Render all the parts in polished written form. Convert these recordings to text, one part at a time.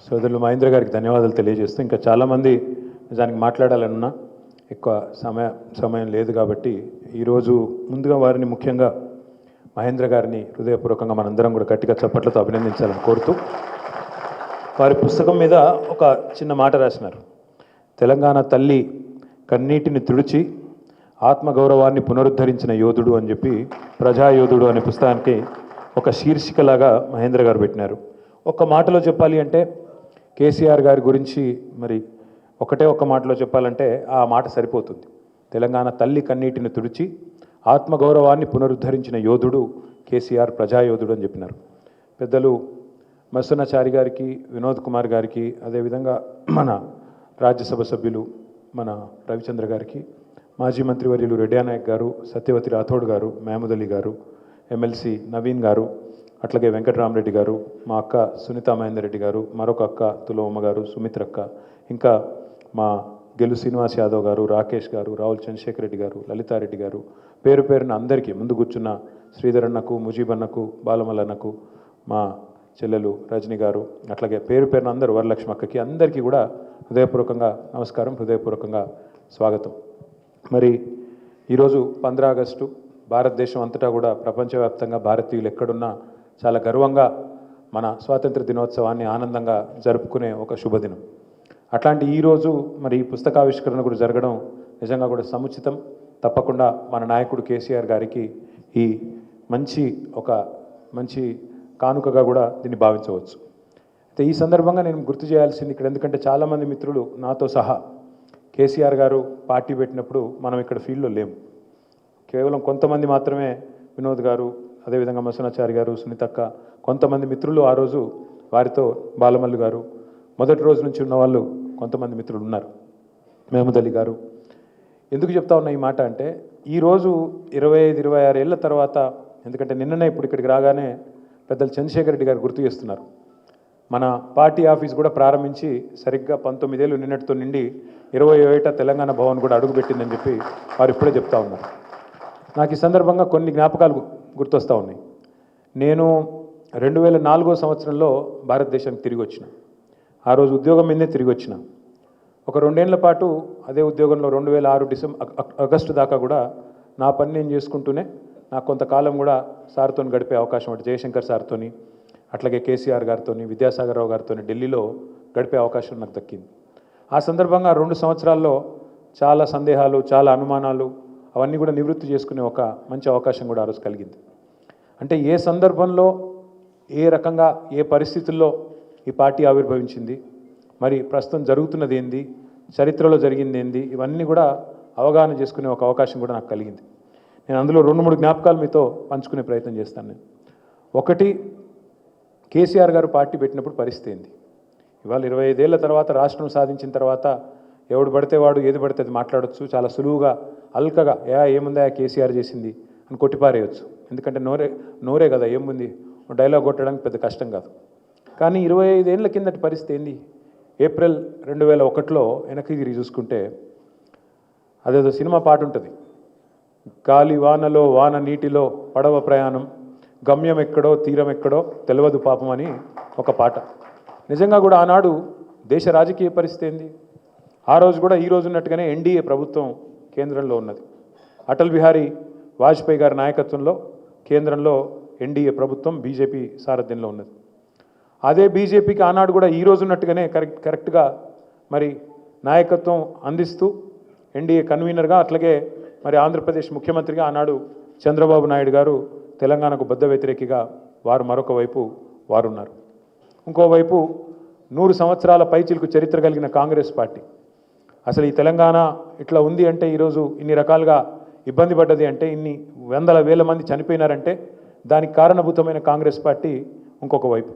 సోదరులు మహేంద్ర గారికి ధన్యవాదాలు తెలియజేస్తూ ఇంకా చాలామంది నిజానికి మాట్లాడాలన్నా ఎక్కువ సమయం లేదు కాబట్టి ఈరోజు ముందుగా వారిని ముఖ్యంగా మహేంద్ర గారిని హృదయపూర్వకంగా మనందరం కూడా గట్టిగా చప్పట్లతో అభినందించాలని కోరుతూ వారి పుస్తకం మీద ఒక చిన్న మాట రాసినారు. తెలంగాణ తల్లి కన్నీటిని తుడిచి ఆత్మగౌరవాన్ని పునరుద్ధరించిన యోధుడు అని చెప్పి ప్రజాయోధుడు అనే పుస్తకానికి ఒక శీర్షికలాగా మహేంద్ర గారు పెట్టినారు. ఒక్క మాటలో చెప్పాలి అంటే కేసీఆర్ గారి గురించి మరి ఒక్క మాటలో చెప్పాలంటే ఆ మాట సరిపోతుంది. తెలంగాణ తల్లి కన్నీటిని తుడిచి ఆత్మగౌరవాన్ని పునరుద్ధరించిన యోధుడు కేసీఆర్, ప్రజాయోధుడు అని చెప్పినారు. పెద్దలు మత్స్యనాచారి గారికి, వినోద్ కుమార్ గారికి, అదేవిధంగా మన రాజ్యసభ సభ్యులు మన రవిచంద్ర గారికి, మాజీ మంత్రివర్యులు రెడ్డి నాయక్ గారు, సత్యవతి రాథోడ్ గారు, మహమూద్ అలీ గారు, ఎమ్మెల్సీ నవీన్ గారు, అట్లాగే వెంకటరామరెడ్డి గారు, మా అక్క సునీతా మహేందర్ రెడ్డి గారు, మరొక అక్క తులవమ్మ గారు, సుమిత్రక్క, ఇంకా మా గెలు శ్రీనివాస్ యాదవ్ గారు, రాకేష్ గారు, రాహుల్ చంద్రశేఖర్ రెడ్డి గారు, లలితారెడ్డి గారు, పేరు పేరున అందరికీ, ముందు కూర్చున్న శ్రీధర్ అన్నకు, ముజీబ్ అన్నకు, బాలమల్ అన్నకు, మా చెల్లెలు రజని గారు, అట్లాగే పేరు పేరున అందరూ, వరలక్ష్మి అక్కకి, అందరికీ కూడా హృదయపూర్వకంగా నమస్కారం, హృదయపూర్వకంగా స్వాగతం. మరి ఈరోజు 15 ఆగస్టు భారతదేశం అంతటా కూడా ప్రపంచవ్యాప్తంగా భారతీయులు ఎక్కడున్నా చాలా గర్వంగా మన స్వాతంత్ర దినోత్సవాన్ని ఆనందంగా జరుపుకునే ఒక శుభదినం. అట్లాంటి ఈరోజు మరి ఈ పుస్తకావిష్కరణ కూడా జరగడం నిజంగా కూడా సముచితం. తప్పకుండా మన నాయకుడు కేసీఆర్ గారికి ఈ మంచి కానుకగా కూడా దీన్ని భావించవచ్చు. అయితే ఈ సందర్భంగా నేను గుర్తు చేయాల్సింది ఇక్కడ, ఎందుకంటే చాలామంది మిత్రులు నాతో సహా కేసీఆర్ గారు పార్టీ పెట్టినప్పుడు మనం ఇక్కడ ఫీల్డ్లో లేము. కేవలం కొంతమంది మాత్రమే, వినోద్ గారు, అదేవిధంగా మత్స్యనాచారి గారు, సునీతక్క, కొంతమంది మిత్రులు ఆ రోజు వారితో బాలమల్లు గారు, మొదటి రోజు నుంచి ఉన్న వాళ్ళు కొంతమంది మిత్రులు ఉన్నారు, మహమూద్ అలీ గారు. ఎందుకు చెప్తా ఉన్నా ఈ మాట అంటే, ఈరోజు 25-26 ఏళ్ళ తర్వాత, ఎందుకంటే నిన్ననే ఇప్పుడు ఇక్కడికి రాగానే పెద్దలు చంద్రశేఖర్ రెడ్డి గారు గుర్తు చేస్తున్నారు, మన పార్టీ ఆఫీస్ కూడా ప్రారంభించి సరిగ్గా 19 ఏళ్ళు నిన్నటితో నిండి 27 తెలంగాణ భవన్ కూడా అడుగుపెట్టిందని చెప్పి వారు ఇప్పుడే చెప్తా ఉన్నారు. నాకు ఈ సందర్భంగా కొన్ని జ్ఞాపకాలు గుర్తొస్తూ ఉన్నాయి. నేను 2004 సంవత్సరంలో భారతదేశానికి తిరిగి వచ్చిన. ఆ రోజు ఉద్యోగం మీదే తిరిగి వచ్చిన. ఒక 2 ఏళ్ల పాటు అదే ఉద్యోగంలో 2006 ఆగస్టు దాకా కూడా నా పని నేను చేసుకుంటూనే నాకు కొంతకాలం కూడా సార్తో గడిపే అవకాశం, అంటే జయశంకర్ సార్తోని, అట్లాగే కేసీఆర్ గారితో, విద్యాసాగర్ రావు గారితో ఢిల్లీలో గడిపే అవకాశం నాకు దక్కింది. ఆ సందర్భంగా 2 సంవత్సరాల్లో చాలా సందేహాలు, చాలా అనుమానాలు అవన్నీ కూడా నివృత్తి చేసుకునే ఒక మంచి అవకాశం కూడా ఆ రోజు కలిగింది. అంటే ఏ సందర్భంలో, ఏ రకంగా, ఏ పరిస్థితుల్లో ఈ పార్టీ ఆవిర్భవించింది, మరి ప్రస్తుతం జరుగుతున్నది ఏంది, చరిత్రలో జరిగింది ఏంది, ఇవన్నీ కూడా అవగాహన చేసుకునే ఒక అవకాశం కూడా నాకు కలిగింది. నేను అందులో 2-3 జ్ఞాపకాలు మీతో పంచుకునే ప్రయత్నం చేస్తాను. నేను ఒకటి, కేసీఆర్ గారు పార్టీ పెట్టినప్పుడు పరిస్థితి ఏంది. ఇవాళ 25 ఏళ్ల తర్వాత రాష్ట్రం సాధించిన తర్వాత ఎవడు పడితే వాడు ఏది పడితే అది మాట్లాడవచ్చు, చాలా సులువుగా అల్కగా ఏముందా కేసీఆర్ చేసింది అని కొట్టిపారేయచ్చు. ఎందుకంటే నోరే కదా, ఏముంది డైలాగ్ కొట్టడానికి పెద్ద కష్టం కాదు. కానీ 25 ఏళ్ల కిందటి పరిస్థితి ఏంది, ఏప్రిల్ 2001లో వెనక్కి తిరిగి చూసుకుంటే, అదేదో సినిమా పాట ఉంటుంది, గాలి వానలో వాన నీటిలో పడవ ప్రయాణం, గమ్యం ఎక్కడో తీరం ఎక్కడో తెలియదు పాపం అని ఒక పాట. నిజంగా కూడా ఆనాడు దేశ రాజకీయ పరిస్థితి ఏంది, ఆ రోజు కూడా ఈ రోజు ఉన్నట్టుగానే ఎన్డీఏ ప్రభుత్వం కేంద్రంలో ఉన్నది. అటల్ బిహారీ వాజ్పేయి గారి నాయకత్వంలో కేంద్రంలో ఎన్డీఏ ప్రభుత్వం బీజేపీ సారథ్యంలో ఉన్నది. అదే బీజేపీకి ఆనాడు కూడా ఈ రోజు ఉన్నట్టుగానే కరెక్ట్గా మరి నాయకత్వం అందిస్తూ ఎన్డీఏ కన్వీనర్గా, అట్లాగే మరి ఆంధ్రప్రదేశ్ ముఖ్యమంత్రిగా ఆనాడు చంద్రబాబు నాయుడు గారు తెలంగాణకు బద్ధ వ్యతిరేకిగా వారు మరొక వైపు వారున్నారు. ఇంకోవైపు 100 సంవత్సరాల పైచిలకు చరిత్ర కలిగిన కాంగ్రెస్ పార్టీ. అసలు ఈ తెలంగాణ ఇట్లా ఉంది అంటే, ఈరోజు ఇన్ని రకాలుగా ఇబ్బంది పడ్డది అంటే, ఇన్ని వందల వేల మంది చనిపోయినారంటే దానికి కారణభూతమైన కాంగ్రెస్ పార్టీ ఇంకొక వైపు.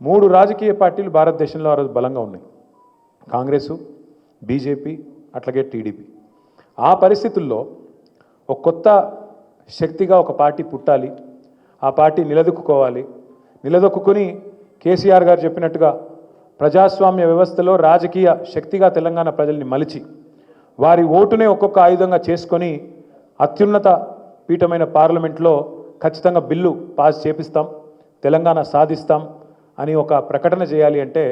3 రాజకీయ పార్టీలు భారతదేశంలో ఆ రోజు బలంగా ఉన్నాయి, కాంగ్రెసు, బీజేపీ, అట్లాగే టీడీపీ. ఆ పరిస్థితుల్లో ఒక కొత్త శక్తిగా ఒక పార్టీ పుట్టాలి, ఆ పార్టీ నిలదొక్కుని కేసీఆర్ గారు చెప్పినట్టుగా ప్రజాస్వామ్య వ్యవస్థలో రాజకీయ శక్తిగా తెలంగాణ ప్రజల్ని మలిచి వారి ఓటునే ఒక్కొక్క ఆయుధంగా చేసుకొని అత్యున్నత పీఠమైన పార్లమెంట్లో ఖచ్చితంగా బిల్లు పాస్ చేపిస్తాం, తెలంగాణ సాధిస్తాం అని ఒక ప్రకటన చేయాలి అంటే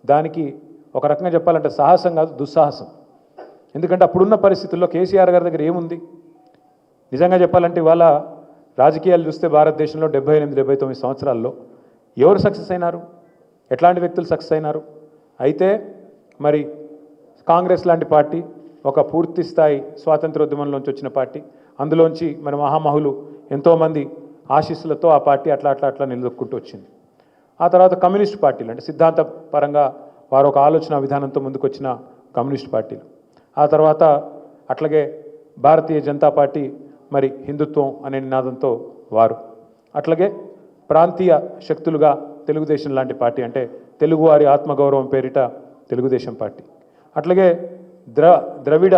దానికి ఒక రకంగా చెప్పాలంటే సాహసం కాదు, దుస్సాహసం. ఎందుకంటే అప్పుడున్న పరిస్థితుల్లో కేసీఆర్ గారి దగ్గర ఏముంది? నిజంగా చెప్పాలంటే ఇవాళ రాజకీయాలు చూస్తే భారతదేశంలో 78-79 సంవత్సరాల్లో ఎవరు సక్సెస్ అయినారు? ఎట్లాంటి వ్యక్తులు సక్సెస్ అయినారు? అయితే మరి కాంగ్రెస్ లాంటి పార్టీ ఒక పూర్తి స్థాయి స్వాతంత్రోద్యమంలోంచి వచ్చిన పార్టీ, అందులోంచి మరి మహామహులు ఎంతోమంది ఆశీస్సులతో ఆ పార్టీ అట్లా నిలదొక్కుంటూ వచ్చింది. ఆ తర్వాత కమ్యూనిస్ట్ పార్టీలు, అంటే సిద్ధాంత పరంగా వారు ఒక ఆలోచన విధానంతో ముందుకొచ్చిన కమ్యూనిస్ట్ పార్టీలు. ఆ తర్వాత అట్లాగే భారతీయ జనతా పార్టీ మరి హిందుత్వం అనే నినాదంతో వారు, అట్లాగే ప్రాంతీయ శక్తులుగా తెలుగుదేశం లాంటి పార్టీ, అంటే తెలుగువారి ఆత్మగౌరవం పేరిట తెలుగుదేశం పార్టీ, అట్లాగే ద్రవిడ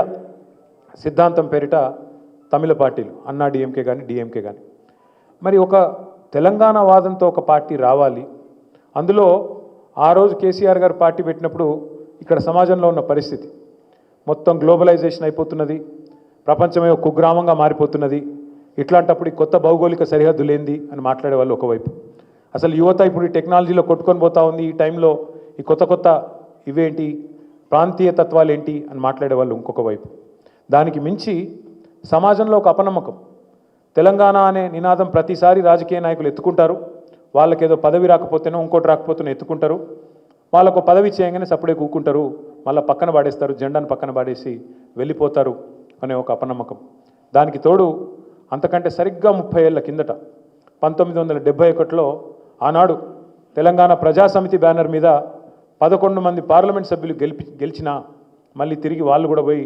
సిద్ధాంతం పేరిట తమిళ పార్టీలు, అన్నా డిఎంకే కానీ డిఎంకే కానీ. మరి ఒక తెలంగాణ వాదంతో ఒక పార్టీ రావాలి. అందులో ఆ రోజు కేసీఆర్ గారు పార్టీ పెట్టినప్పుడు ఇక్కడ సమాజంలో ఉన్న పరిస్థితి మొత్తం గ్లోబలైజేషన్ అయిపోతున్నది, ప్రపంచమే ఒక కుగ్రామంగా మారిపోతున్నది. ఇట్లాంటప్పుడు ఈ కొత్త భౌగోళిక సరిహద్దులేంది అని మాట్లాడే వాళ్ళు ఒకవైపు, అసలు యువత ఇప్పుడు ఈ టెక్నాలజీలో కొట్టుకొని పోతా ఉంది, ఈ టైంలో ఈ కొత్త ఇవేంటి, ప్రాంతీయ తత్వాలు ఏంటి అని మాట్లాడే వాళ్ళు ఇంకొక వైపు. దానికి మించి సమాజంలో ఒక అపనమ్మకం. తెలంగాణ అనే నినాదం ప్రతిసారి రాజకీయ నాయకులు ఎత్తుకుంటారు, వాళ్ళకేదో పదవి రాకపోతేనో ఇంకోటి రాకపోతేనో ఎత్తుకుంటారు, వాళ్ళకు పదవి చేయగానే సప్పుడే కూకుంటారు, మళ్ళీ పక్కన పాడేస్తారు, జెండాను పక్కన పాడేసి వెళ్ళిపోతారు అనే ఒక అపనమ్మకం. దానికి తోడు అంతకంటే సరిగ్గా 30 ఏళ్ల కిందట 1971లో ఆనాడు తెలంగాణ ప్రజాసమితి బ్యానర్ మీద 11 మంది పార్లమెంట్ సభ్యులు గెలిచినా మళ్ళీ తిరిగి వాళ్ళు కూడా పోయి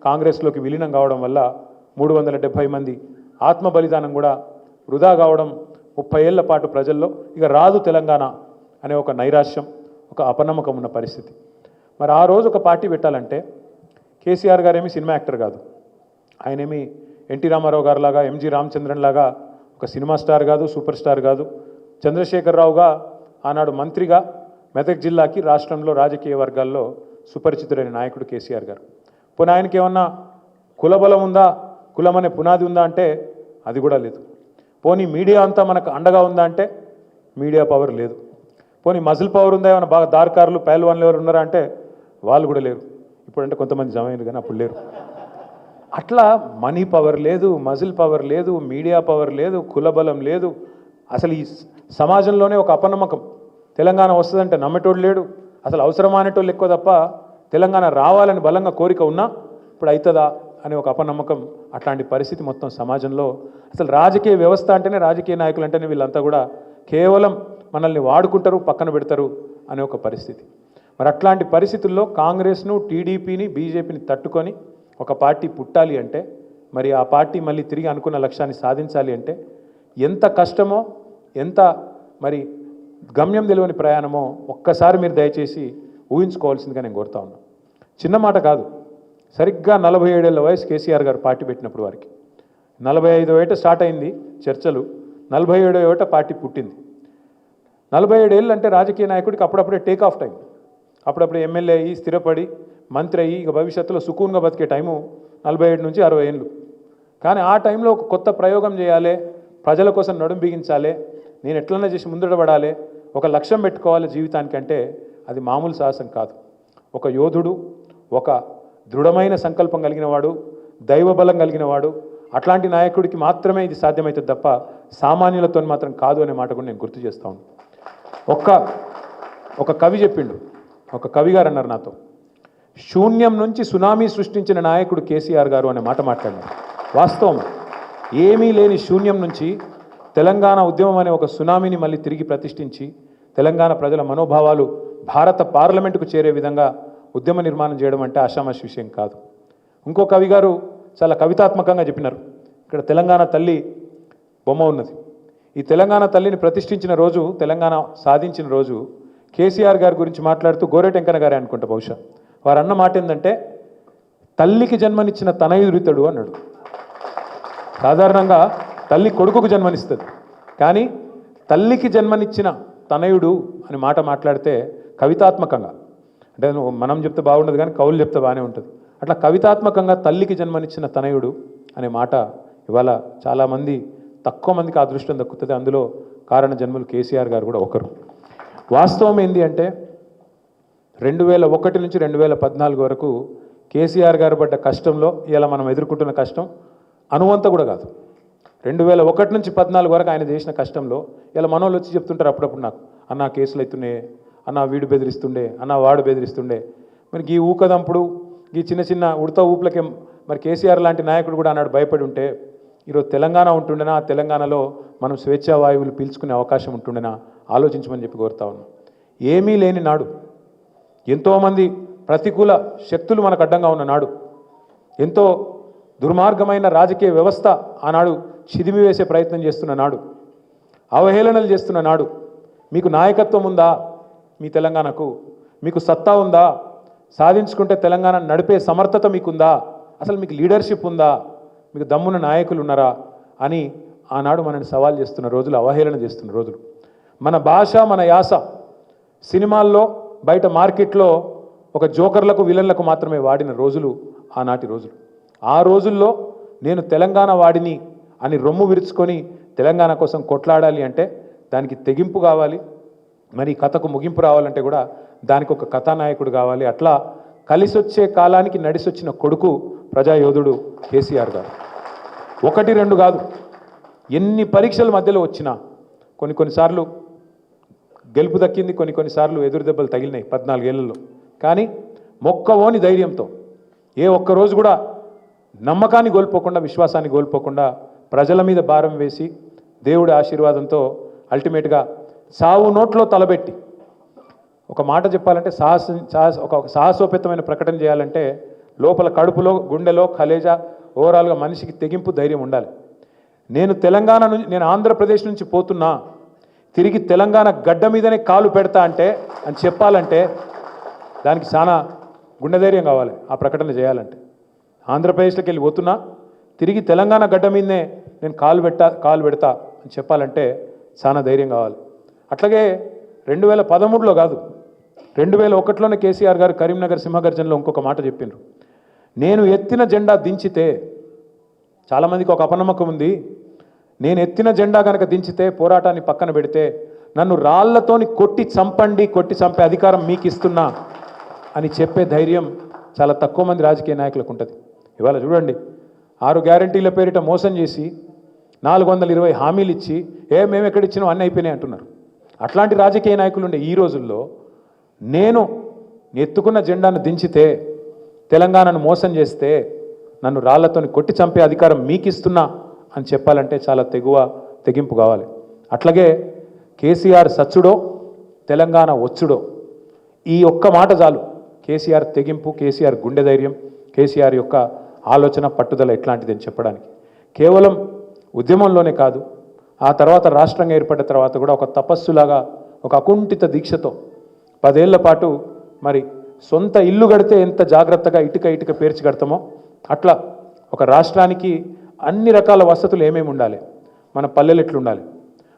కాంగ్రెస్లోకి విలీనం కావడం వల్ల 370 మంది ఆత్మ బలిదానం కూడా వృధా కావడం, 30 ఏళ్ల పాటు ప్రజల్లో ఇక రాదు తెలంగాణ అనే ఒక నైరాశ్యం, ఒక అపనమ్మకం ఉన్న పరిస్థితి. మరి ఆ రోజు ఒక పార్టీ పెట్టాలంటే కేసీఆర్ గారేమి సినిమా యాక్టర్ కాదు, ఆయనేమి ఎన్టీ రామారావు గారు లాగా, ఎంజి రామచంద్రన్ లాగా ఒక సినిమా స్టార్ కాదు, సూపర్ స్టార్ కాదు. చంద్రశేఖరరావుగా ఆనాడు మంత్రిగా మెదక్ జిల్లాకి రాష్ట్రంలో రాజకీయ వర్గాల్లో సుపరిచితుడైన నాయకుడు కేసీఆర్ గారు. పోనీ ఆయనకి ఏమన్నా కులబలం ఉందా, కులం అనే పునాది ఉందా అంటే అది కూడా లేదు. పోనీ మీడియా అంతా మనకు అండగా ఉందా అంటే మీడియా పవర్ లేదు. పోనీ మజిల్ పవర్ ఉందా, ఏమైనా బాగా దార్కారులు పైల్వాన్లు ఎవరు ఉన్నారా అంటే వాళ్ళు కూడా లేరు. ఇప్పుడంటే కొంతమంది జమైంది కానీ అప్పుడు లేరు. అట్లా మనీ పవర్ లేదు, మజిల్ పవర్ లేదు, మీడియా పవర్ లేదు, కులబలం లేదు. అసలు ఈ సమాజంలోనే ఒక అపనమ్మకం. తెలంగాణ వస్తుందంటే నమ్మేటోడు లేడు, అసలు అవసరమైనటోళ్ళు ఎక్కువ తప్ప తెలంగాణ రావాలని బలంగా కోరిక ఉన్నా ఇప్పుడు అవుతుందా అనే ఒక అపనమ్మకం. అట్లాంటి పరిస్థితి మొత్తం సమాజంలో. అసలు రాజకీయ వ్యవస్థ అంటేనే, రాజకీయ నాయకులు అంటేనే వీళ్ళంతా కూడా కేవలం మనల్ని వాడుకుంటారు, పక్కన పెడతారు అనే ఒక పరిస్థితి. మరి అట్లాంటి పరిస్థితుల్లో కాంగ్రెస్ను, టీడీపీని, బీజేపీని తట్టుకొని ఒక పార్టీ పుట్టాలి అంటే, మరి ఆ పార్టీ మళ్ళీ తిరిగి అనుకున్న లక్ష్యాన్ని సాధించాలి అంటే ఎంత కష్టమో, ఎంత మరి గమ్యం తెలియని ప్రయాణమో ఒక్కసారి మీరు దయచేసి ఊహించుకోవాల్సిందిగా నేను కోరుతా ఉన్నాను. చిన్న మాట కాదు. సరిగ్గా 47 ఏళ్ల వయసు కేసీఆర్ గారు పార్టీ పెట్టినప్పుడు వారికి 45వ ఏట స్టార్ట్ అయింది చర్చలు, 47వ ఏట పార్టీ పుట్టింది. 47 ఏళ్ళు అంటే రాజకీయ నాయకుడికి అప్పుడప్పుడే టేక్ ఆఫ్ టైం. అప్పుడప్పుడు ఎమ్మెల్యే అయ్యి స్థిరపడి మంత్రి అయ్యి ఇక భవిష్యత్తులో సుకూన్గా బతికే టైము 47 నుంచి 60 ఏళ్ళు. కానీ ఆ టైంలో ఒక కొత్త ప్రయోగం చేయాలి, ప్రజల కోసం నడుం బిగించాలి, నేను ఎట్లన్నా చేసి ముందడబడాలి, ఒక లక్ష్యం పెట్టుకోవాలి జీవితానికంటే అది మామూలు సాహసం కాదు. ఒక యోధుడు, ఒక దృఢమైన సంకల్పం కలిగిన వాడు, దైవబలం కలిగిన వాడు, అట్లాంటి నాయకుడికి మాత్రమే ఇది సాధ్యమవుతుంది తప్ప సామాన్యులతో మాత్రం కాదు అనే మాట కూడా నేను గుర్తు చేస్తాను. ఒక కవి చెప్పిండు, ఒక కవి గారు అన్నారు నాతో, శూన్యం నుంచి సునామీ సృష్టించిన నాయకుడు కేసీఆర్ గారు అనే మాట మాట్లాడినారు. వాస్తవం, ఏమీ లేని శూన్యం నుంచి తెలంగాణ ఉద్యమం అనే ఒక సునామీని మళ్ళీ తిరిగి ప్రతిష్ఠించి తెలంగాణ ప్రజల మనోభావాలు భారత పార్లమెంటుకు చేరే విధంగా ఉద్యమ నిర్మాణం చేయడం అంటే ఆషామాషి విషయం కాదు. ఇంకో కవి గారు చాలా కవితాత్మకంగా చెప్పినారు. ఇక్కడ తెలంగాణ తల్లి బొమ్మ ఉన్నది. ఈ తెలంగాణ తల్లిని ప్రతిష్ఠించిన రోజు, తెలంగాణ సాధించిన రోజు కేసీఆర్ గారి గురించి మాట్లాడుతూ గోరేటెంకన్న గారే అనుకుంటా బహుశా, వారు అన్న మాట ఏంటంటే తల్లికి జన్మనిచ్చిన తనయుడితడు అన్నాడు. సాధారణంగా తల్లి కొడుకుకు జన్మనిస్తుంది, కానీ తల్లికి జన్మనిచ్చిన తనయుడు అని మాట మాట్లాడితే కవితాత్మకంగా, అంటే మనం చెప్తే బాగుండదు కానీ కవులు చెప్తే బాగానే ఉంటుంది. అట్లా కవితాత్మకంగా తల్లికి జన్మనిచ్చిన తనయుడు అనే మాట ఇవాళ చాలామంది, తక్కువ మందికి అదృష్టం దక్కుతుంది. అందులో కారణ జన్మలు కేసీఆర్ గారు కూడా ఒకరు. వాస్తవం ఏంటి అంటే 2001 నుంచి 2014 వరకు కేసీఆర్ గారు పడ్డ కష్టంలో ఇలా మనం ఎదుర్కొంటున్న కష్టం అనువంత కూడా కాదు. 2001 నుంచి 14 వరకు ఆయన చేసిన కష్టంలో ఇలా మనోళ్ళు వచ్చి చెప్తుంటారు అప్పుడప్పుడు నాకు, అన్న కేసులు అవుతున్నాయి, అన్న వీడు బెదిరిస్తుండే, అన్న వాడు బెదిరిస్తుండే. మరి ఈ ఊకదంపుడు ఈ చిన్న చిన్న ఉడత ఊపులకే మరి కేసీఆర్ లాంటి నాయకుడు కూడా అన్నాడు భయపడి ఉంటే ఈరోజు తెలంగాణ ఉంటుండేనా, తెలంగాణలో మనం స్వేచ్ఛా వాయువులు పీల్చుకునే అవకాశం ఉంటుండేనా ఆలోచించమని చెప్పి కోరుతా ఉన్నాం. ఏమీ లేని నాడు, ఎంతోమంది ప్రతికూల శక్తులు మనకు అడ్డంగా ఉన్న నాడు, ఎంతో దుర్మార్గమైన రాజకీయ వ్యవస్థ ఆనాడు చిదిమి వేసే ప్రయత్నం చేస్తున్న నాడు, అవహేళనలు చేస్తున్న నాడు, మీకు నాయకత్వం ఉందా మీ తెలంగాణకు, మీకు సత్తా ఉందా, సాధించుకుంటే తెలంగాణ నడిపే సమర్థత మీకుందా, అసలు మీకు లీడర్షిప్ ఉందా, మీకు దమ్మున నాయకులు ఉన్నారా అని ఆనాడు మనని సవాల్ చేస్తున్న రోజులు, అవహేళన చేస్తున్న రోజులు. మన భాష మన యాస సినిమాల్లో బయట మార్కెట్లో ఒక జోకర్లకు విలన్లకు మాత్రమే వాడిన రోజులు ఆనాటి రోజులు. ఆ రోజుల్లో నేను తెలంగాణ వాడిని అని రొమ్ము విరుచుకొని తెలంగాణ కోసం కొట్లాడాలి అంటే దానికి తెగింపు కావాలి, మరి కథకు ముగింపు రావాలంటే కూడా దానికి ఒక కథానాయకుడు కావాలి. అట్లా కలిసొచ్చే కాలానికి నడిసొచ్చిన కొడుకు ప్రజాయోధుడు కేసీఆర్ గారు. 1, 2 కాదు, ఎన్ని పరీక్షల మధ్యలో వచ్చినా కొన్నిసార్లు గెలుపు దక్కింది, కొన్నిసార్లు ఎదురు దెబ్బలు తగిలినాయి 14 ఏళ్లలో. కానీ మొక్కవోని ధైర్యంతో ఏ ఒక్కరోజు కూడా నమ్మకాన్ని కోల్పోకుండా, విశ్వాసాన్ని కోల్పోకుండా ప్రజల మీద భారం వేసి దేవుడి ఆశీర్వాదంతో అల్టిమేట్గా సావు నోట్లో తలబెట్టి ఒక మాట చెప్పాలంటే ఒక సాహసోపేతమైన ప్రకటన చేయాలంటే లోపల కడుపులో, గుండెలో, కలేజా, ఓవరాల్గా మనిషికి తెగింపు, ధైర్యం ఉండాలి. నేను ఆంధ్రప్రదేశ్ నుంచి పోతున్నా, తిరిగి తెలంగాణ గడ్డ మీదనే కాలు పెడతా అంటే అని చెప్పాలంటే దానికి చాలా గుండె ధైర్యం కావాలి. ఆ ప్రకటన చేయాలంటే ఆంధ్రప్రదేశ్లోకి వెళ్ళి పోతున్నా, తిరిగి తెలంగాణ గడ్డ మీదనే నేను కాలు పెడతా అని చెప్పాలంటే చాలా ధైర్యం కావాలి. అట్లాగే 2013లో కాదు, 2001లోనే కేసీఆర్ గారు కరీంనగర్ సింహగర్జనలో ఇంకొక మాట చెప్పిండ్రు. నేను ఎత్తిన జెండా దించితే, చాలామందికి ఒక అపనమ్మకం ఉంది, నేను ఎత్తిన జెండా కనుక దించితే, పోరాటాన్ని పక్కన పెడితే నన్ను రాళ్లతోని కొట్టి చంపే అధికారం మీకు ఇస్తున్నా అని చెప్పే ధైర్యం చాలా తక్కువ మంది రాజకీయ నాయకులకు ఉంటుంది. ఇవాళ చూడండి, 6 గ్యారంటీల పేరిట మోసం చేసి 420 హామీలు ఇచ్చి మేము ఎక్కడిచ్చినాం అన్నీ అయిపోయినాయి అంటున్నారు. అట్లాంటి రాజకీయ నాయకులు ఉండే ఈ రోజుల్లో నేను ఎత్తుకున్న జెండాను దించితే, తెలంగాణను మోసం చేస్తే నన్ను రాళ్లతోని కొట్టి చంపే అధికారం మీకు ఇస్తున్నా అని చెప్పాలంటే చాలా తెగింపు కావాలి. అట్లాగే కేసీఆర్ సచ్చుడో తెలంగాణ వచ్చుడో, ఈ ఒక్క మాట చాలు కేసీఆర్ తెగింపు, కేసీఆర్ గుండె ధైర్యం, కేసీఆర్ యొక్క ఆలోచన పట్టుదల ఎట్లాంటిది అని చెప్పడానికి. కేవలం ఉద్యమంలోనే కాదు, ఆ తర్వాత రాష్ట్రంగా ఏర్పడ్డ తర్వాత కూడా ఒక తపస్సులాగా, ఒక అకుంఠిత దీక్షతో 10 ఏళ్ల పాటు మరి సొంత ఇల్లు కడితే ఎంత జాగ్రత్తగా ఇటుక పేర్చి కడతామో అట్లా ఒక రాష్ట్రానికి అన్ని రకాల వసతులు ఏమేమి ఉండాలి, మన పల్లెలు ఎట్లుండాలి,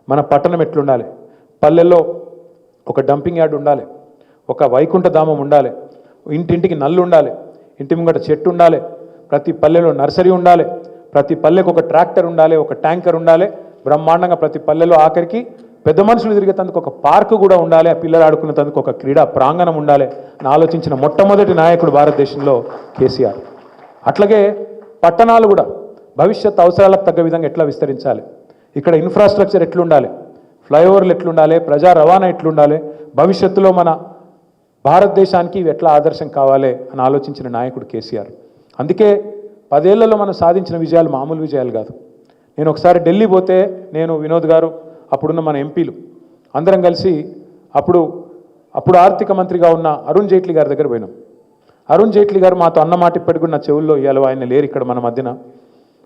మన పట్టణం ఎట్లుండాలి, పల్లెల్లో ఒక డంపింగ్ యార్డ్ ఉండాలి, ఒక వైకుంఠ ధామం ఉండాలి, ఇంటింటికి నల్లు ఉండాలి, ఇంటి ముంగట చెట్టు ఉండాలి, ప్రతి పల్లెలో నర్సరీ ఉండాలి, ప్రతి పల్లెకు ఒక ట్రాక్టర్ ఉండాలి, ఒక ట్యాంకర్ ఉండాలి, బ్రహ్మాండంగా ప్రతి పల్లెలో ఆఖరికి పెద్ద మనుషులు తిరిగేందుకు ఒక పార్కు కూడా ఉండాలి, ఆ పిల్లలు ఆడుకునేందుకు ఒక క్రీడా ప్రాంగణం ఉండాలి అని ఆలోచించిన మొట్టమొదటి నాయకుడు భారతదేశంలో కేసీఆర్. అట్లాగే పట్టణాలు కూడా భవిష్యత్ అవసరాలకు తగ్గ విధంగా ఎట్లా విస్తరించాలి, ఇక్కడ ఇన్ఫ్రాస్ట్రక్చర్ ఎట్లుండాలి, ఫ్లైఓవర్లు ఎట్లుండాలి, ప్రజా రవాణా ఎట్లుండాలి, భవిష్యత్తులో మన భారతదేశానికి ఇవి ఎట్లా ఆదర్శం కావాలి అని ఆలోచించిన నాయకుడు కేసీఆర్. అందుకే 10 ఏళ్లలో మనం సాధించిన విజయాలు మామూలు విజయాలు కాదు. నేను ఒకసారి ఢిల్లీ పోతే, నేను, వినోద్ గారు, అప్పుడున్న మన ఎంపీలు అందరం కలిసి అప్పుడు ఆర్థిక మంత్రిగా ఉన్న అరుణ్ జైట్లీ గారి దగ్గర పోయినాం. అరుణ్ జైట్లీ గారు మాతో అన్నమాట ఇప్పటికి కూడా నా చెవుల్లో, ఇవాళ ఆయన లేరు ఇక్కడ మన మధ్యన,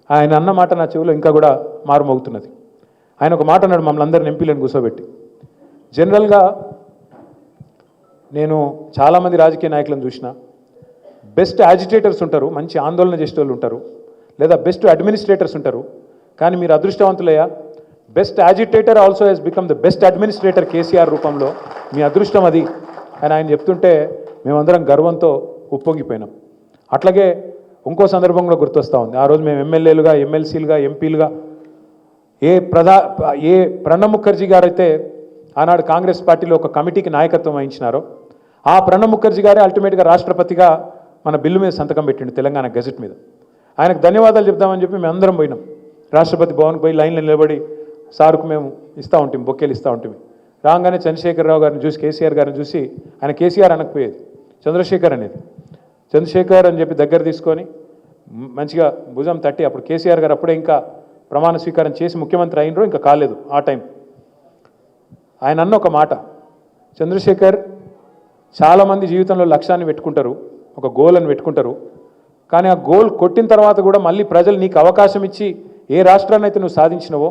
ఆయన అన్నమాట నా చెవులో ఇంకా కూడా మారుమోగుతున్నది. ఆయన ఒక మాట అన్నాడు మమ్మల్ని అందరిని ఎంపీలను కూర్చోబెట్టి. జనరల్గా నేను చాలామంది రాజకీయ నాయకులను చూసిన, బెస్ట్ యాజిటేటర్స్ ఉంటారు, మంచి ఆందోళన చేసే వాళ్ళు ఉంటారు, లేదా బెస్ట్ అడ్మినిస్ట్రేటర్స్ ఉంటారు. కానీ మీరు అదృష్టవంతులయ్యా, best agitator also he's become the best administrator KCR రూపంలో. మీ అదృష్టం అది అని ఆయన చెప్తుంటే మేమందరం గర్వంతో ఉప్పొంగిపోయినాం. అట్లాగే ఇంకో సందర్భం కూడా గుర్తొస్తూ ఉంది. ఆ రోజు మేము ఎమ్మెల్యేలుగా, ఎమ్మెల్సీలుగా, ఎంపీలుగా ఏ ప్రణబ్ ముఖర్జీ గారైతే ఆనాడు కాంగ్రెస్ పార్టీలో ఒక కమిటీకి నాయకత్వం వహించినారో, ఆ ప్రణబ్ ముఖర్జీ గారే అల్టిమేట్గా రాష్ట్రపతిగా మన బిల్లు మీద సంతకం పెట్టిండు, తెలంగాణ గెజెట్ మీద. ఆయనకు ధన్యవాదాలు చెప్దామని చెప్పి మేము అందరం పోయినాం. రాష్ట్రపతి భవన్కి పోయి లైన్లో నిలబడి సార్కు మేము ఇస్తూ ఉంటాం, బొక్కేలు ఇస్తూ ఉంటాం. రాగానే చంద్రశేఖరరావు గారిని చూసి, కేసీఆర్ గారిని చూసి, ఆయన కేసీఆర్ అనకపోయేది, చంద్రశేఖర్ అనేది. చంద్రశేఖర్ అని చెప్పి దగ్గర తీసుకొని మంచిగా భుజం తట్టి, అప్పుడు కేసీఆర్ గారు అప్పుడే ఇంకా ప్రమాణ స్వీకారం చేసి ముఖ్యమంత్రి అయినరు, ఇంకా కాలేదు ఆ టైం. ఆయన అన్న ఒక మాట, చంద్రశేఖర్, చాలామంది జీవితంలో లక్ష్యాన్ని పెట్టుకుంటారు, ఒక గోల్ అని పెట్టుకుంటారు, కానీ ఆ గోల్ కొట్టిన తర్వాత కూడా మళ్ళీ ప్రజలు నీకు అవకాశం ఇచ్చి ఏ రాష్ట్రాన్ని అయితే నువ్వు సాధించినవో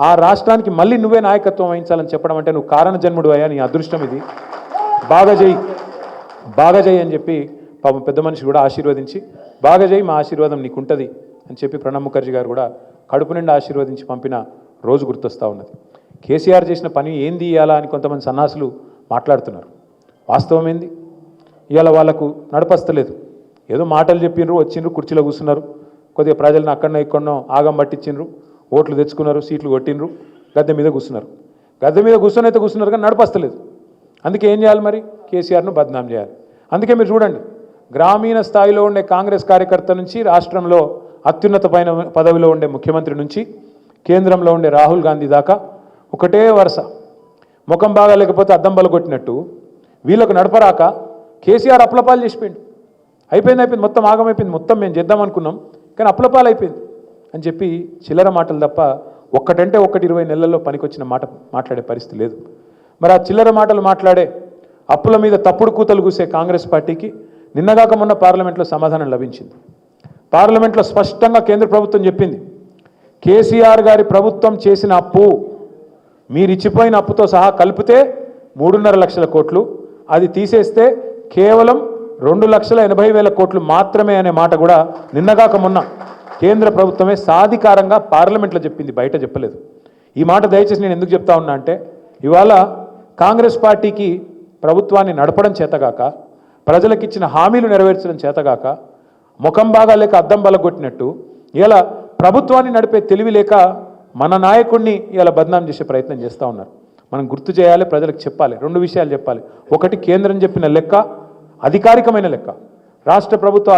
ఆ రాష్ట్రానికి మళ్ళీ నువ్వే నాయకత్వం వహించాలని చెప్పడం అంటే నువ్వు కారణ జన్ముడు అయ్యా, నీ అదృష్టం ఇది, బాగా చేయి అని చెప్పి పాపం పెద్ద మనిషి కూడా ఆశీర్వదించి, బాగా చేయి, మా ఆశీర్వాదం నీకు ఉంటుంది అని చెప్పి ప్రణబ్ ముఖర్జీ గారు కూడా కడుపు నిండా ఆశీర్వదించి పంపిన రోజు గుర్తొస్తూ ఉన్నది. కేసీఆర్ చేసిన పని ఏంది ఇవ్వాలా అని కొంతమంది సన్నాసులు మాట్లాడుతున్నారు. వాస్తవం ఏంది? ఇవాళ వాళ్ళకు నడపస్తలేదు, ఏదో మాటలు చెప్పిండ్రు, వచ్చిండ్రు, కుర్చీలో కూర్చున్నారు, కొద్దిగా ప్రజలను అక్కడనో ఇక్కడనో ఆగం పట్టించిండ్రు, ఓట్లు తెచ్చుకున్నారు, సీట్లు కొట్టిండ్రు, గద్దె మీద కూర్చున్నారు. గద్దె మీద కూర్చొని కూర్చున్నారు కానీ నడపస్తలేదు. అందుకే ఏం చేయాలి మరి? కేసీఆర్ను బద్నాం చేయాలి. అందుకే మీరు చూడండి, గ్రామీణ స్థాయిలో ఉండే కాంగ్రెస్ కార్యకర్త నుంచి రాష్ట్రంలో అత్యున్నత పదవిలో ఉండే ముఖ్యమంత్రి నుంచి కేంద్రంలో ఉండే రాహుల్ గాంధీ దాకా ఒకటే వరుస, ముఖం బాగా లేకపోతే అద్దం బలగొట్టినట్టు వీళ్ళకు నడపరాక కేసీఆర్ అప్లపాలు చేసిపోయింది. అయిపోయింది, మొత్తం ఆగమైపోయింది, మొత్తం మేము చేద్దాం అనుకున్నాం కానీ అప్లపాలు అయిపోయింది అని చెప్పి చిల్లర మాటలు తప్ప ఒక్కటంటే 20 నెలల్లో పనికొచ్చిన మాట మాట్లాడే పరిస్థితి లేదు. మరి ఆ చిల్లర మాటలు మాట్లాడే, అప్పుల మీద తప్పుడు కూతలు కూసే కాంగ్రెస్ పార్టీకి నిన్నగాక మొన్న పార్లమెంట్లో సమాధానం లభించింది. పార్లమెంట్లో స్పష్టంగా కేంద్ర ప్రభుత్వం చెప్పింది, కేసీఆర్ గారి ప్రభుత్వం చేసిన అప్పు మీరు ఇచ్చిపోయిన అప్పుతో సహా కలిపితే 3.5 లక్షల కోట్లు, అది తీసేస్తే కేవలం 2,80,000 కోట్లు మాత్రమే అనే మాట కూడా నిన్నగాక మొన్న కేంద్ర ప్రభుత్వమే సాధికారంగా పార్లమెంట్లో చెప్పింది, బయట చెప్పలేదు. ఈ మాట దయచేసి నేను ఎందుకు చెప్తా ఉన్నా అంటే, ఇవాళ కాంగ్రెస్ పార్టీకి ప్రభుత్వాన్ని నడపడం చేతగాక, ప్రజలకు ఇచ్చిన హామీలు నెరవేర్చడం చేతగాక, ముఖం బాగా లేక అద్దం బలగొట్టినట్టు ఇలా ప్రభుత్వాన్ని నడిపే తెలివి లేక మన నాయకుడిని ఇలా బద్నాం చేసే ప్రయత్నం చేస్తూ ఉన్నారు. మనం గుర్తు చేయాలి, ప్రజలకు చెప్పాలి, 2 విషయాలు చెప్పాలి. ఒకటి, కేంద్రం చెప్పిన లెక్క అధికారికమైన లెక్క, రాష్ట్ర ప్రభుత్వ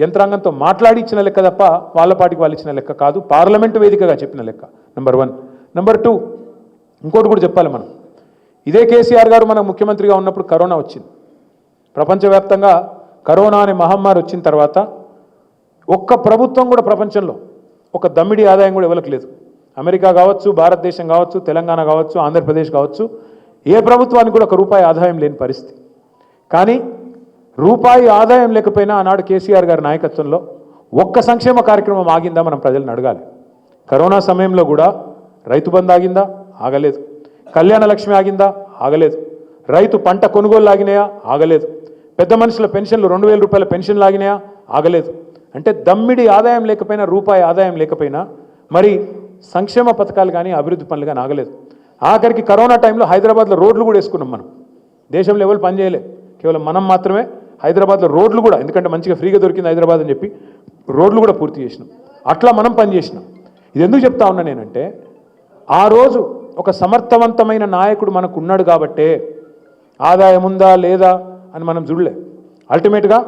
యంత్రాంగంతో మాట్లాడి ఇచ్చిన లెక్క తప్ప వాళ్ళ పాటికి వాళ్ళు ఇచ్చిన లెక్క కాదు, పార్లమెంటు వేదికగా చెప్పిన లెక్క. నెంబర్ 1. నెంబర్ 2, ఇంకోటి కూడా చెప్పాలి మనం. ఇదే కేసీఆర్ గారు మన ముఖ్యమంత్రిగా ఉన్నప్పుడు కరోనా వచ్చింది. ప్రపంచవ్యాప్తంగా కరోనా అనే మహమ్మారి వచ్చిన తర్వాత ఒక్క ప్రభుత్వం కూడా ప్రపంచంలో ఒక దమ్మిడి ఆదాయం కూడా ఇవ్వలకు లేదు. అమెరికా కావచ్చు, భారతదేశం కావచ్చు, తెలంగాణ కావచ్చు, ఆంధ్రప్రదేశ్ కావచ్చు, ఏ ప్రభుత్వానికి కూడా ₹1 ఆదాయం లేని పరిస్థితి. కానీ రూపాయి ఆదాయం లేకపోయినా ఆనాడు కేసీఆర్ గారి నాయకత్వంలో ఒక్క సంక్షేమ కార్యక్రమం ఆగిందా మనం ప్రజలను అడగాలి. కరోనా సమయంలో కూడా రైతు బంధు ఆగిందా? ఆగలేదు. కళ్యాణ లక్ష్మి ఆగిందా? ఆగలేదు. రైతు పంట కొనుగోలు ఆగినాయా? ఆగలేదు. పెద్ద మనుషుల పెన్షన్లు ₹2,000 పెన్షన్లు ఆగినాయా? ఆగలేదు. అంటే దమ్మిడి ఆదాయం లేకపోయినా, రూపాయి ఆదాయం లేకపోయినా మరి సంక్షేమ పథకాలు కానీ అభివృద్ధి పనులు కానీ ఆగలేదు. ఆఖరికి కరోనా టైంలో హైదరాబాద్లో రోడ్లు కూడా వేసుకున్నాం మనం. దేశంలో ఎవరు పనిచేయలే, కేవలం మనం మాత్రమే హైదరాబాద్లో రోడ్లు కూడా, ఎందుకంటే మంచిగా ఫ్రీగా దొరికింది హైదరాబాద్ అని చెప్పి రోడ్లు కూడా పూర్తి చేసినాం. అట్లా మనం పనిచేసినాం. ఇది ఎందుకు చెప్తా ఉన్నా నేనంటే, ఆ రోజు ఒక సమర్థవంతమైన నాయకుడు మనకు ఉన్నాడు కాబట్టే ఆదాయం ఉందా లేదా అని మనం చూడలే. అల్టిమేట్గా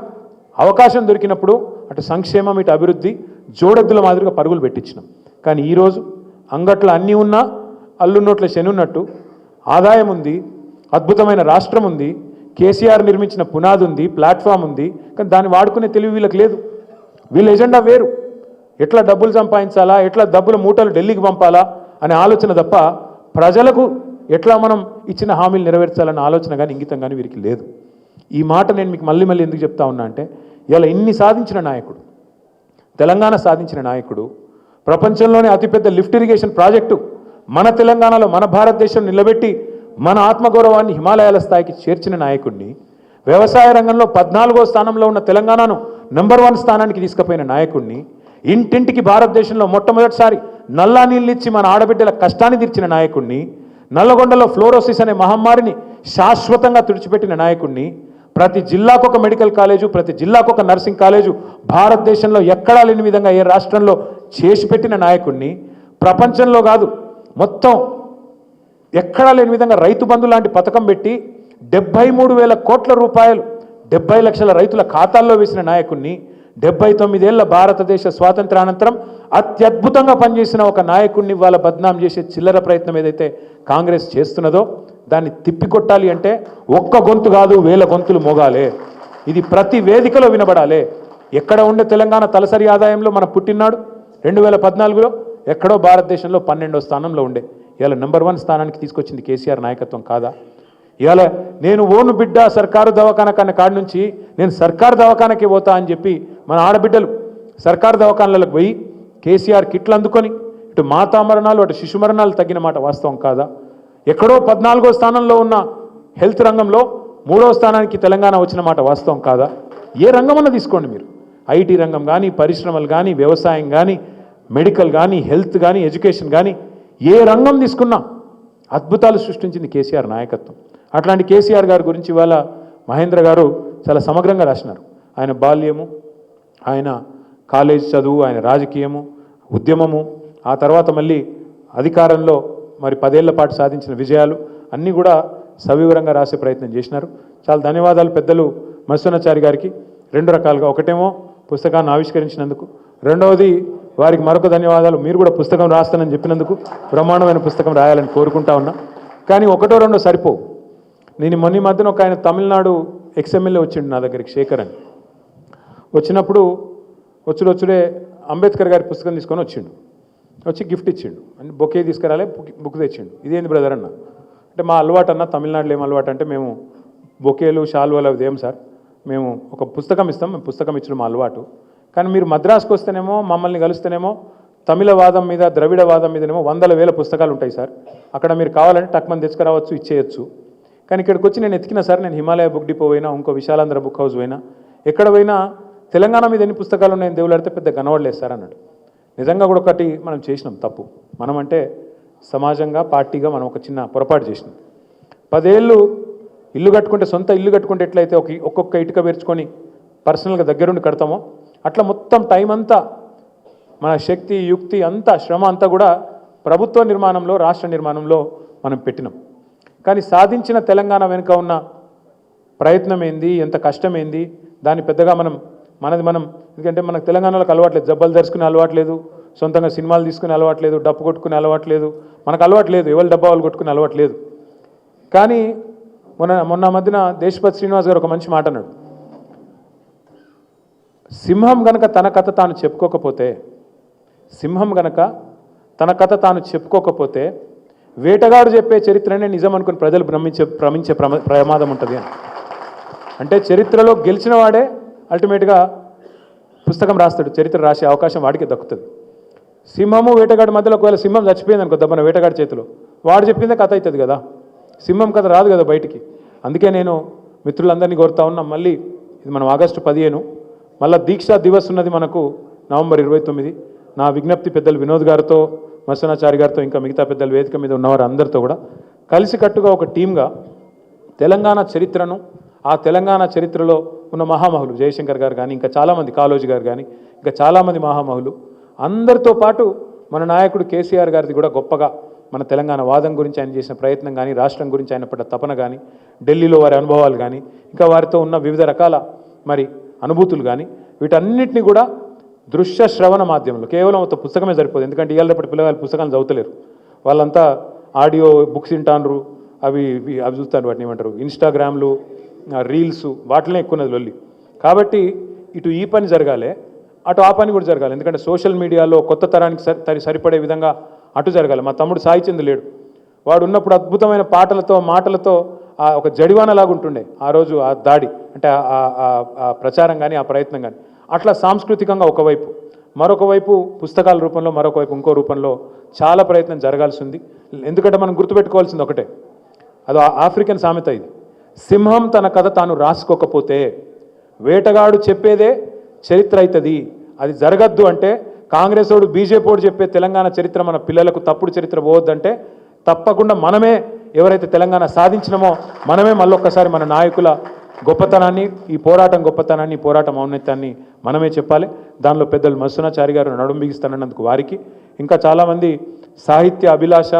అవకాశం దొరికినప్పుడు అటు సంక్షేమం ఇటు అభివృద్ధి జోడెద్దుల మాదిరిగా పరుగులు పెట్టించినాం. కానీ ఈరోజు అంగట్లో అన్నీ ఉన్నా అల్లు నోట్ల శని ఉన్నట్టు ఆదాయం ఉంది, అద్భుతమైన రాష్ట్రం ఉంది, కేసీఆర్ నిర్మించిన పునాది ఉంది, ప్లాట్ఫామ్ ఉంది, కానీ దాన్ని వాడుకునే తెలివి వీళ్ళకి లేదు. వీళ్ళ ఎజెండా వేరు, ఎట్లా డబ్బులు సంపాదించాలా, ఎట్లా డబ్బుల మూటలు ఢిల్లీకి పంపాలా అనే ఆలోచన తప్ప ప్రజలకు ఎట్లా మనం ఇచ్చిన హామీలు నెరవేర్చాలన్న ఆలోచన కానీ ఇంగితం కానీ వీరికి లేదు. ఈ మాట నేను మీకు మళ్ళీ ఎందుకు చెప్తా ఉన్నా అంటే, ఇలా ఇన్ని సాధించిన నాయకుడు, తెలంగాణ సాధించిన నాయకుడు, ప్రపంచంలోనే అతిపెద్ద లిఫ్ట్ ఇరిగేషన్ ప్రాజెక్టు మన తెలంగాణలో మన భారతదేశం నిలబెట్టి మన ఆత్మగౌరవాన్ని హిమాలయాల స్థాయికి చేర్చిన నాయకుడిని, వ్యవసాయ రంగంలో 14వ స్థానంలో ఉన్న తెలంగాణను నెంబర్ 1 స్థానానికి తీసుకుపోయిన నాయకుడిని, ఇంటింటికి భారతదేశంలో మొట్టమొదటిసారి నల్లా నీళ్ళు ఇచ్చి మన ఆడబిడ్డల కష్టాన్ని తీర్చిన నాయకుడిని, నల్లగొండలో ఫ్లోరోసిస్ అనే మహమ్మారిని శాశ్వతంగా తుడిచిపెట్టిన నాయకుడిని, ప్రతి జిల్లాకు ఒక మెడికల్ కాలేజు, ప్రతి జిల్లాకు ఒక నర్సింగ్ కాలేజు భారతదేశంలో ఎక్కడా లేని విధంగా ఏ రాష్ట్రంలో చేసి పెట్టిన నాయకుడిని, ప్రపంచంలో కాదు మొత్తం ఎక్కడా లేని విధంగా రైతు బంధు లాంటి పథకం పెట్టి 73,000 కోట్ల రూపాయలు 70 లక్షల రైతుల ఖాతాల్లో వేసిన నాయకుడిని, 79 ఏళ్ల భారతదేశ స్వాతంత్రానంతరం అత్యద్భుతంగా పనిచేసిన ఒక నాయకుడిని వాళ్ళ బద్నాం చేసే చిల్లర ప్రయత్నం ఏదైతే కాంగ్రెస్ చేస్తున్నదో దాన్ని తిప్పికొట్టాలి అంటే ఒక్క గొంతు కాదు, 1000 గొంతులు మోగాలే. ఇది ప్రతి వేదికలో వినబడాలి. ఎక్కడ ఉండే తెలంగాణ తలసరి ఆదాయంలో మన పుట్టినాడు 2014లో ఎక్కడో భారతదేశంలో 12వ స్థానంలో ఉండే, ఇవాళ నెంబర్ 1 స్థానానికి తీసుకొచ్చింది కేసీఆర్ నాయకత్వం కాదా? ఇవాళ నేను ఓను బిడ్డ సర్కారు దవాఖాన కన్నా కాడి నుంచి నేను సర్కారు దవాఖానకి పోతా అని చెప్పి మన ఆడబిడ్డలు సర్కారు దవాఖానలకు పోయి కేసీఆర్ కిట్లు అందుకొని ఇటు మాతా మరణాలు అటు శిశు మరణాలు తగ్గిన మాట వాస్తవం కాదా? ఎక్కడో 14వ స్థానంలో ఉన్న హెల్త్ రంగంలో 3వ స్థానానికి తెలంగాణ వచ్చిన మాట వాస్తవం కాదా? ఏ రంగమన్నా తీసుకోండి మీరు, ఐటీ రంగం కానీ, పరిశ్రమలు కానీ, వ్యవసాయం కానీ, మెడికల్ కానీ, హెల్త్ కానీ, ఎడ్యుకేషన్ కానీ, ఏ రంగం తీసుకున్నా అద్భుతాలు సృష్టించింది కేసీఆర్ నాయకత్వం. అట్లాంటి కేసీఆర్ గారి గురించి ఇవాళ మహేంద్ర గారు చాలా సమగ్రంగా రాసినారు. ఆయన బాల్యము, ఆయన కాలేజ్ చదువు, ఆయన రాజకీయము, ఉద్యమము, ఆ తర్వాత మళ్ళీ అధికారంలో మరి 10 ఏళ్ల పాటు సాధించిన విజయాలు అన్నీ కూడా సవివరంగా రాసే ప్రయత్నం చేసినారు. చాలా ధన్యవాదాలు పెద్దలు మత్స్యనాచారి గారికి 2 రకాలుగా. ఒకటేమో పుస్తకాన్ని ఆవిష్కరించినందుకు, రెండవది వారికి మరొక ధన్యవాదాలు మీరు కూడా పుస్తకం రాస్తానని చెప్పినందుకు. బ్రహ్మాండమైన పుస్తకం రాయాలని కోరుకుంటా ఉన్నా. కానీ ఒకటో రెండో సరిపోవు. నేను మొన్న మధ్యన ఒక ఆయన తమిళనాడు ఎక్స్ఎమ్మెల్యే వచ్చిండు నా దగ్గరికి, శేఖర్ అని. వచ్చినప్పుడు వచ్చుడే అంబేద్కర్ గారి పుస్తకం తీసుకొని వచ్చిండు. వచ్చి గిఫ్ట్ ఇచ్చిండు, అని బొకే తీసుకురాలే, బుక్ తెచ్చిండు. ఇదేంది బ్రదర్ అన్న అంటే, మా అలవాటు అన్న తమిళనాడులో ఏం అలవాటు అంటే మేము బొకేలు షాల్వాలు అవి ఏం సార్, మేము ఒక పుస్తకం ఇస్తాం, మేము పుస్తకం ఇచ్చడం మా అలవాటు. కానీ మీరు మద్రాసుకు వస్తేనేమో మమ్మల్ని కలుస్తేనేమో తమిళవాదం మీద ద్రవిడవాదం మీదనేమో 100,000 పుస్తకాలు ఉంటాయి సార్. అక్కడ మీరు కావాలంటే టక్మని తెచ్చుకురావచ్చు, ఇచ్చేయచ్చు. కానీ ఇక్కడికి వచ్చి నేను ఎతికినా సార్, నేను హిమాలయ బుక్ డిపో పోయినా, ఇంకో విశాలాంధ్ర బుక్ హౌస్ పోయినా, ఎక్కడ పోయినా తెలంగాణ మీద ఎన్ని పుస్తకాలు ఉన్నాయని దేవులాడితే పెద్ద కనవడలేదు సార్ అన్నాడు. నిజంగా కూడా ఒకటి మనం చేసినాం తప్పు. మనం అంటే సమాజంగా పార్టీగా మనం ఒక చిన్న పొరపాటు చేసినాం. 10 ఏళ్ళు ఇల్లు కట్టుకుంటే, సొంత ఇల్లు కట్టుకుంటే ఎట్లయితే ఒక్కొక్క ఇటుక పేర్చుకొని పర్సనల్గా దగ్గరుండి కడతామో అట్లా మొత్తం టైం అంతా మన శక్తి యుక్తి అంతా శ్రమ అంతా కూడా ప్రభుత్వ నిర్మాణంలో, రాష్ట్ర నిర్మాణంలో మనం పెట్టినాం. కానీ సాధించిన తెలంగాణ వెనుక ఉన్న ప్రయత్నం ఏంది, ఎంత కష్టమైంది, దాన్ని పెద్దగా మనది ఎందుకంటే మనకు తెలంగాణలోకి అలవాట్లేదు, జబ్బలు ధరుచుకునే అలవాట్లేదు, సొంతంగా సినిమాలు తీసుకునే అలవాట్లేదు, డప్పు కొట్టుకునే అలవాట్లేదు, మనకు అలవాట్లేదు, ఎవరి డబ్బా వాళ్ళు కొట్టుకునే అలవాట్లేదు. కానీ మొన్న మధ్యన దేశపతి శ్రీనివాస్ గారు ఒక మంచి మాట అన్నాడు. సింహం గనక తన కథ తాను చెప్పుకోకపోతే వేటగాడు చెప్పే చరిత్రనే నిజం అనుకుని ప్రజలు భ్రమించే ప్రమాదం ఉంటుంది అని. అంటే చరిత్రలో గెలిచిన వాడే అల్టిమేట్గా పుస్తకం రాస్తాడు, చరిత్ర రాసే అవకాశం వాడికి దక్కుతుంది. సింహము వేటగాడి మధ్యలో ఒకవేళ సింహం చచ్చిపోయింది అనుకో దబ్బన వేటగాడి చేతిలో, వాడు చెప్పిందే కథ అవుతుంది కదా, సింహం కథ రాదు కదా బయటికి. అందుకే నేను మిత్రులందరినీ కోరుతా ఉన్నా, మళ్ళీ ఇది మనం ఆగస్టు 15, మళ్ళీ దీక్షా దివస్ ఉన్నది మనకు నవంబర్ 29. నా విజ్ఞప్తి పెద్దలు వినోద్ గారితో, మత్స్యనాచారి గారితో, ఇంకా మిగతా పెద్దల వేదిక మీద ఉన్నవారు అందరితో కూడా కలిసికట్టుగా ఒక టీమ్గా తెలంగాణ చరిత్రను, ఆ తెలంగాణ చరిత్రలో ఉన్న మహామహులు జయశంకర్ గారు కానీ, ఇంకా చాలామంది కాళోజీ గారు కానీ, ఇంకా చాలామంది మహామహులు అందరితో పాటు మన నాయకుడు కేసీఆర్ గారిది కూడా గొప్పగా మన తెలంగాణ వాదం గురించి ఆయన చేసిన ప్రయత్నం కానీ, రాష్ట్రం గురించి ఆయన పడ్డ తపన కానీ, ఢిల్లీలో వారి అనుభవాలు కానీ, ఇంకా వారితో ఉన్న వివిధ రకాల మరి అనుభూతులు కానీ, వీటన్నిటిని కూడా దృశ్య శ్రవణ మాధ్యమంలో, కేవలం ఒక పుస్తకమే సరిపోదు. ఎందుకంటే ఇవాళ పిల్లగాళ్ళు పుస్తకాలు చదువుతలేరు, వాళ్ళంతా ఆడియో బుక్స్ వింటారు, అవి చూస్తారు, వాటిని ఏమంటారు ఇన్స్టాగ్రామ్లు, రీల్స్, వాటినే ఎక్కువన్నది లొల్లి. కాబట్టి ఇటు ఈ పని జరగాలి, అటు ఆ పని కూడా జరగాలి. ఎందుకంటే సోషల్ మీడియాలో కొత్త తరానికి సరిపడే విధంగా అటు జరగాలి. మా తమ్ముడు సాయిచంద్ లేడు, వాడు ఉన్నప్పుడు అద్భుతమైన పాటలతో మాటలతో ఒక జడివానలాగా ఉంటుండే ఆ రోజు ఆ దాడి, అంటే ఆ ప్రచారం కానీ, ఆ ప్రయత్నం కానీ. అట్లా సాంస్కృతికంగా ఒకవైపు, మరొక వైపు పుస్తకాల రూపంలో, మరొక వైపు ఇంకో రూపంలో చాలా ప్రయత్నం జరగాల్సి ఉంది. ఎందుకంటే మనం గుర్తుపెట్టుకోవాల్సింది ఒకటే, అది ఆఫ్రికన్ సామెత ఇది, సింహం తన కథ తాను రాసుకోకపోతే వేటగాడు చెప్పేదే చరిత్ర అవుతుంది. అది జరగద్దు అంటే కాంగ్రెస్ వాడు, బీజేపీ వాడు చెప్పే తెలంగాణ చరిత్ర మన పిల్లలకు తప్పుడు చరిత్ర పోవద్దంటే తప్పకుండా మనమే ఎవరైతే తెలంగాణ సాధించినామో మనమే మళ్ళొక్కసారి మన నాయకుల గొప్పతనాన్ని, ఈ పోరాటం గొప్పతనాన్ని, ఈ పోరాటం ఔన్నత్యాన్ని మనమే చెప్పాలి. దానిలో పెద్దలు మత్స్యనాచారి గారు నడుం బిగిస్తానన్నందుకు వారికి, ఇంకా చాలామంది సాహిత్య అభిలాష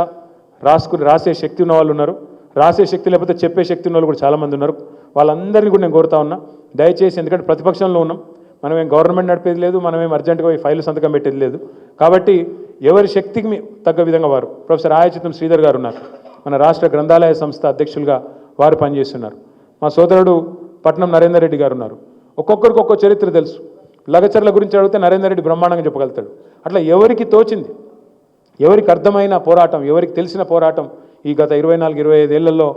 రాసే శక్తి ఉన్న వాళ్ళు ఉన్నారు, రాసే శక్తి లేకపోతే చెప్పే శక్తి ఉన్న వాళ్ళు కూడా చాలామంది ఉన్నారు. వాళ్ళందరినీ కూడా నేను కోరుతా ఉన్నా, దయచేసి, ఎందుకంటే ప్రతిపక్షంలో ఉన్నాం, మనమేం గవర్నమెంట్ నడిపేది లేదు, మనమేం అర్జెంటుగా ఈ ఫైల్ సంతకం పెట్టేది లేదు. కాబట్టి ఎవరి శక్తికి తగ్గ విధంగా వారు, ప్రొఫెసర్ ఆయచితం శ్రీధర్ గారు ఉన్నారు, మన రాష్ట్ర గ్రంథాలయ సంస్థ అధ్యక్షులుగా వారు పనిచేస్తున్నారు. మా సోదరుడు పట్నం నరేందర్ రెడ్డి గారు ఉన్నారు. ఒక్కొక్కరికి ఒక్కో చరిత్ర తెలుసు. లగచర్ల గురించి అడిగితే నరేందర్ రెడ్డి బ్రహ్మాండంగా చెప్పగలుగుతాడు. అట్లా ఎవరికి తోచింది, ఎవరికి అర్థమైన పోరాటం, ఎవరికి తెలిసిన పోరాటం ఈ గత 24-25 ఏళ్లలో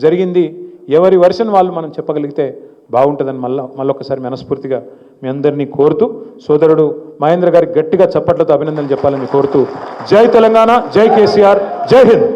జరిగింది, ఎవరి వర్షన్ వాళ్ళు మనం చెప్పగలిగితే బాగుంటుందని మళ్ళొకసారి మనస్ఫూర్తిగా మీ అందరినీ కోరుతూ, సోదరుడు మహేంద్ర గారికి గట్టిగా చప్పట్లతో అభినందనలు చెప్పాలని కోరుతూ, జై తెలంగాణ, జై కేసీఆర్, జై హింద్.